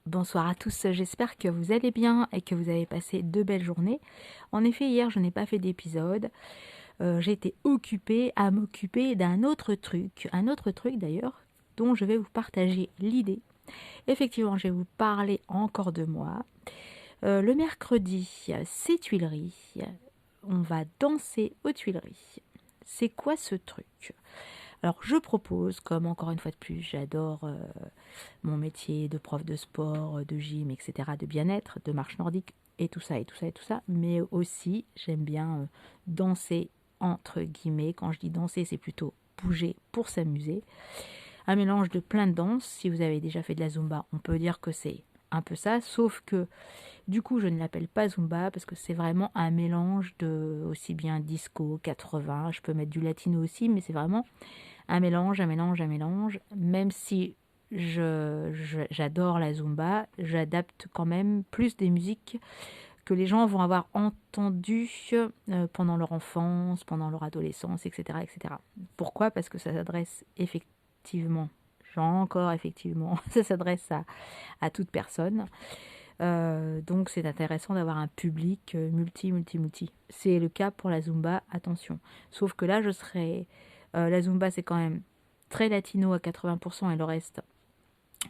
Bonsoir à tous, j'espère que vous allez bien et que vous avez passé de belles journées. En effet, hier, je n'ai pas fait d'épisode. J'ai été occupée à m'occuper d'un autre truc, un autre truc d'ailleurs, dont je vais vous partager l'idée. Effectivement, je vais vous parler encore de moi. Le mercredi, c'est Tuileries. On va danser aux Tuileries. C'est quoi ce truc? Alors, je propose, comme encore une fois de plus, j'adore mon métier de prof de sport, de gym, etc., de bien-être, de marche nordique, et tout ça, et tout ça, et tout ça, mais aussi, j'aime bien danser, entre guillemets. Quand je dis danser, c'est plutôt bouger pour s'amuser. Un mélange de plein de danses. Si vous avez déjà fait de la Zumba, on peut dire que c'est un peu ça, sauf que du coup, je ne l'appelle pas Zumba parce que c'est vraiment un mélange de aussi bien disco, 80, je peux mettre du latino aussi, mais c'est vraiment un mélange, un mélange, un mélange. Même si j'adore la Zumba, j'adapte quand même plus des musiques que les gens vont avoir entendues pendant leur enfance, pendant leur adolescence, etc., etc. Pourquoi? Parce que ça s'adresse effectivement, encore effectivement, ça s'adresse à toute personne. Donc c'est intéressant d'avoir un public multi. C'est le cas pour la Zumba, attention. Sauf que là, la Zumba, c'est quand même très latino à 80% et le reste,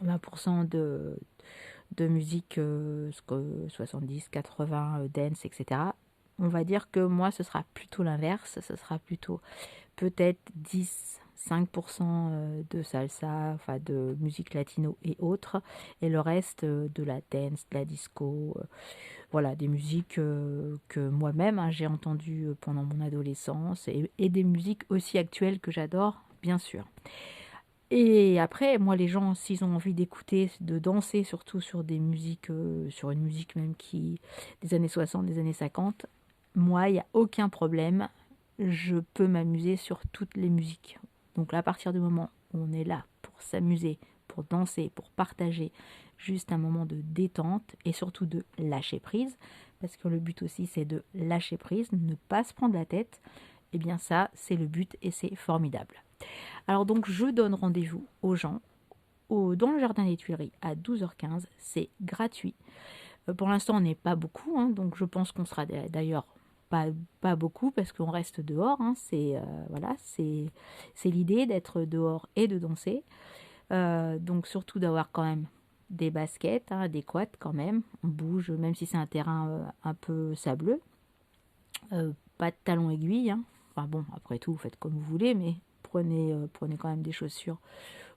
20% de musique 70, 80, dance, etc. On va dire que moi, ce sera plutôt l'inverse. Ce sera plutôt peut-être 10, 5% de salsa, enfin de musique latino et autres, et le reste de la dance, de la disco, voilà, des musiques que moi-même j'ai entendues pendant mon adolescence, et des musiques aussi actuelles que j'adore, bien sûr. Et après, moi, les gens, s'ils ont envie d'écouter, de danser, surtout sur des musiques, sur une musique même des années 60, des années 50, moi, il n'y a aucun problème. Je peux m'amuser sur toutes les musiques. Donc là, à partir du moment où on est là pour s'amuser, pour danser, pour partager, juste un moment de détente et surtout de lâcher prise, parce que le but aussi, c'est de lâcher prise, ne pas se prendre la tête, eh bien ça, c'est le but et c'est formidable. Alors donc, je donne rendez-vous aux gens dans le jardin des Tuileries à 12h15. C'est gratuit. Pour l'instant, on n'est pas beaucoup, donc je pense qu'on sera d'ailleurs pas beaucoup parce qu'on reste dehors. Voilà, c'est l'idée d'être dehors et de danser. Donc surtout d'avoir quand même des baskets adéquates quand même. On bouge, même si c'est un terrain un peu sableux. Pas de talons aiguilles. Enfin bon, après tout, faites comme vous voulez, mais prenez quand même des chaussures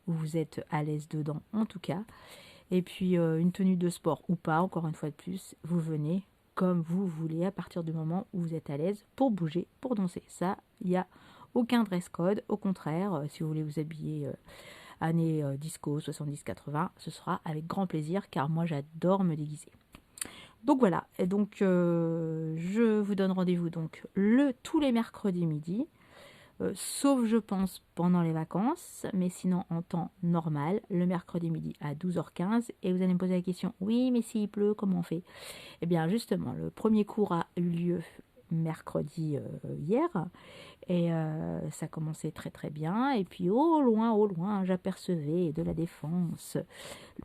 où vous êtes à l'aise dedans en tout cas. Et puis une tenue de sport ou pas, encore une fois de plus, vous venez comme vous voulez à partir du moment où vous êtes à l'aise pour bouger, pour danser. Ça, il n'y a aucun dress code. Au contraire, si vous voulez vous habiller années disco, 70-80, ce sera avec grand plaisir car moi j'adore me déguiser. Donc voilà, et donc je vous donne rendez-vous donc tous les mercredis midi. Sauf je pense pendant les vacances, mais sinon en temps normal, le mercredi midi à 12h15. Et vous allez me poser la question, oui mais s'il pleut, comment on fait? Eh bien justement, le premier cours a eu lieu mercredi hier, et ça commençait très très bien. Et puis au loin, j'apercevais de la Défense,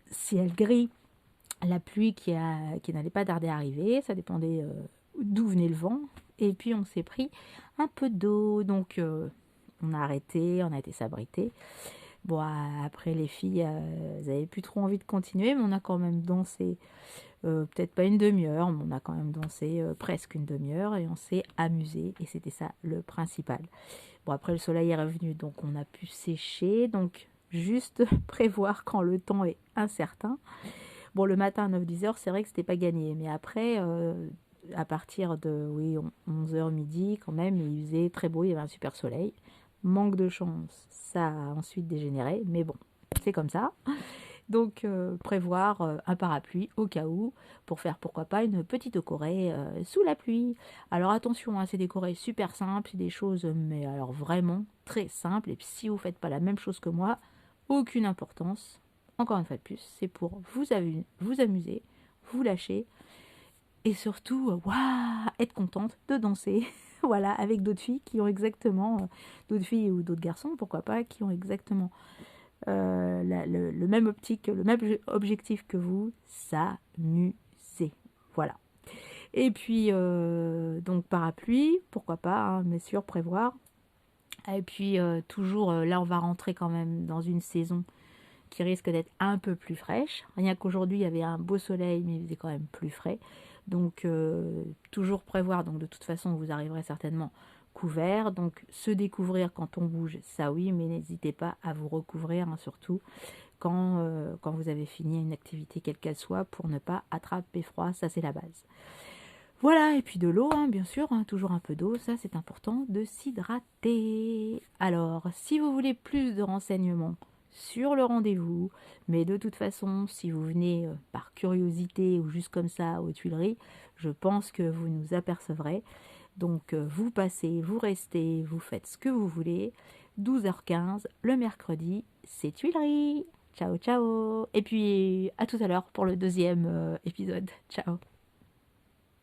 ciel gris, la pluie qui n'allait pas tarder à arriver, ça dépendait d'où venait le vent. Et puis on s'est pris un peu d'eau, donc on a arrêté, on a été s'abriter. Bon, après les filles, elles n'avaient plus trop envie de continuer, mais on a quand même dansé, peut-être pas une demi-heure, mais on a quand même dansé presque une demi-heure et on s'est amusé et c'était ça le principal. Bon, après le soleil est revenu, donc on a pu sécher, donc juste prévoir quand le temps est incertain. Bon, le matin à 9-10 heures, c'est vrai que c'était pas gagné, mais après, à partir de 11h midi, quand même, il faisait très beau, il y avait un super soleil. Manque de chance, ça a ensuite dégénéré, mais bon, c'est comme ça. Donc, prévoir un parapluie au cas où, pour faire pourquoi pas une petite corée sous la pluie. Alors attention, c'est des corées super simples, c'est des choses, mais alors vraiment très simples. Et puis si vous faites pas la même chose que moi, aucune importance. Encore une fois de plus, c'est pour vous amuser, vous lâcher et surtout, être contente de danser. Voilà, avec d'autres filles qui ont exactement, d'autres filles ou d'autres garçons, pourquoi pas, qui ont exactement le même optique, le même objectif que vous, s'amuser. Voilà. Et puis, donc parapluie, pourquoi pas, hein, mais sûr, prévoir. Et puis, toujours, là, on va rentrer quand même dans une saison qui risque d'être un peu plus fraîche. Rien qu'aujourd'hui, il y avait un beau soleil, mais il faisait quand même plus frais. Donc, toujours prévoir. Donc, de toute façon, vous arriverez certainement couvert. Donc, se découvrir quand on bouge, ça oui, mais n'hésitez pas à vous recouvrir, hein, surtout quand vous avez fini une activité quelle qu'elle soit, pour ne pas attraper froid. Ça, c'est la base. Voilà, et puis de l'eau, hein, bien sûr, hein, toujours un peu d'eau, ça c'est important de s'hydrater. Alors, si vous voulez plus de renseignements sur le rendez-vous, mais de toute façon, si vous venez par curiosité ou juste comme ça aux Tuileries, je pense que vous nous apercevrez. Donc, vous passez, vous restez, vous faites ce que vous voulez. 12h15, le mercredi, c'est Tuileries. Ciao, ciao. Et puis, à tout à l'heure pour le deuxième épisode. Ciao.